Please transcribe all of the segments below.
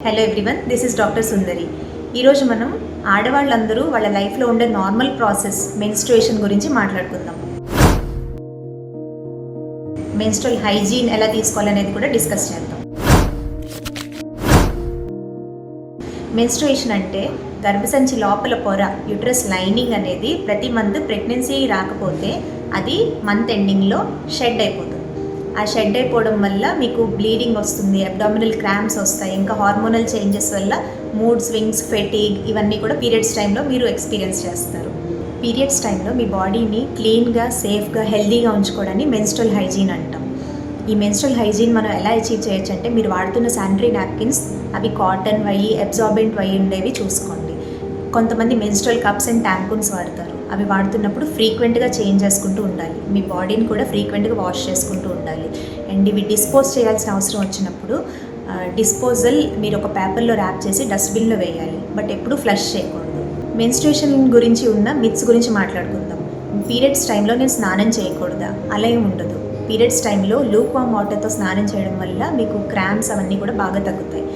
Hello everyone, this is doctor Sundari. ఈరోజు మనం ఆడవాళ్ళందరూ వాళ్ళ లైఫ్లో ఉండే నార్మల్ ప్రాసెస్ మెన్స్ట్రుయేషన్ గురించి మాట్లాడుకుందాం. మెన్స్ట్రువల్ హైజీన్ ఎలా తీసుకోవాలనేది కూడా డిస్కస్ చేద్దాం. మెన్స్ట్రుయేషన్ అంటే గర్భసంచి లోపల పొర యూట్రస్ లైనింగ్ అనేది ప్రతి మంత్ ప్రెగ్నెన్సీ రాకపోతే అది మంత్ ఎండింగ్లో షెడ్ అయిపోతుంది. ఆ షెడ్ అయిపోవడం వల్ల మీకు బ్లీడింగ్ వస్తుంది, అబ్డామినల్ క్రాంప్స్ వస్తాయి, ఇంకా హార్మోనల్ చేంజెస్ వల్ల మూడ్ స్వింగ్స్, ఫెటీగ్ ఇవన్నీ కూడా పీరియడ్స్ టైంలో మీరు ఎక్స్పీరియన్స్ చేస్తారు. పీరియడ్స్ టైంలో మీ బాడీని క్లీన్గా, సేఫ్గా, హెల్దీగా ఉంచుకోవడాన్ని మెన్స్ట్రువల్ హైజీన్ అంటాం. ఈ మెన్స్ట్రువల్ హైజీన్ మనం ఎలా అచీవ్ చేయొచ్చు అంటే మీరు వాడుతున్న శానిటరీ నాప్కిన్స్ అవి కాటన్ అయ్యి అబ్జార్బెంట్ అయ్యి ఉండేవి చూసుకోండి. కొంతమంది మెన్స్ట్రువల్ కప్స్ అండ్ టాంపూన్స్ వాడతారు. అవి వాడుతున్నప్పుడు ఫ్రీక్వెంట్గా చేంజ్ చేసుకుంటూ ఉండాలి. మీ బాడీని కూడా ఫ్రీక్వెంట్గా వాష్ చేసుకుంటూ ఉండాలి. అండ్ ఇవి డిస్పోజ్ చేయాల్సిన అవసరం వచ్చినప్పుడు డిస్పోజల్ మీరు ఒక పేపర్లో ర్యాప్ చేసి డస్ట్బిన్లో వేయాలి, బట్ ఎప్పుడూ ఫ్లష్ చేయకూడదు. మెన్స్ట్రుయేషన్ గురించి ఉన్న మిత్స్ గురించి మాట్లాడుకుందాం. పీరియడ్స్ టైంలో నేను స్నానం చేయకూడదా? అలా ఏమి ఉండదు. పీరియడ్స్ టైంలో లూక్ వామ్ వాటర్తో స్నానం చేయడం వల్ల మీకు క్రాంప్స్ అవన్నీ కూడా బాగా తగ్గుతాయి.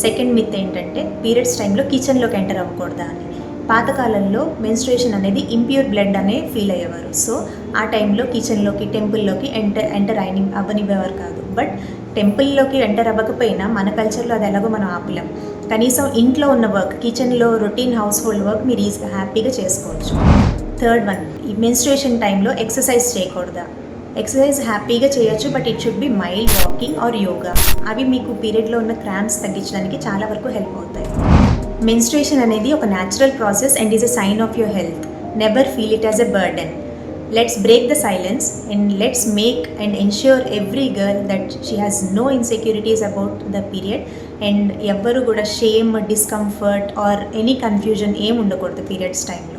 సెకండ్ మిత్ ఏంటంటే పీరియడ్స్ టైంలో కిచెన్లోకి ఎంటర్ అవ్వకూడదా అని. పాతకాలంలో మెన్స్ట్రుయేషన్ అనేది ఇంప్యూర్ బ్లడ్ అనే ఫీల్ అయ్యేవారు. సో ఆ టైంలో కిచెన్లోకి, టెంపుల్లోకి ఎంటర్ అవ్వనివ్వేవారు కాదు. బట్ టెంపుల్లోకి ఎంటర్ అవ్వకపోయినా మన కల్చర్లో అది ఎలాగో మనం ఆపలేం. కనీసం ఇంట్లో ఉన్న వర్క్, కిచెన్లో రొటీన్ హౌస్ హోల్డ్ వర్క్ మీరు ఈజీగా హ్యాపీగా చేసుకోవచ్చు. థర్డ్ వన్, ఈ మెన్స్ట్రుయేషన్ టైంలో ఎక్సర్సైజ్ చేయకూడదా? ఎక్సర్సైజ్ హ్యాపీగా చేయొచ్చు, but it should be mild walking are yoga. అవి మీకు పీరియడ్లో ఉన్న క్రాంప్స్ తగ్గించడానికి చాలా వరకు హెల్ప్ అవుతాయి. మెన్స్ట్రుయేషన్ అనేది ఒక natural process and is a sign of your health. Never feel it as a burden. Let's break the silence and let's make and ensure every girl that she has no insecurities about the period. And ఎవ్వరు కూడా shame, discomfort or any confusion ఏం ఉండకూడదు periods టైంలో.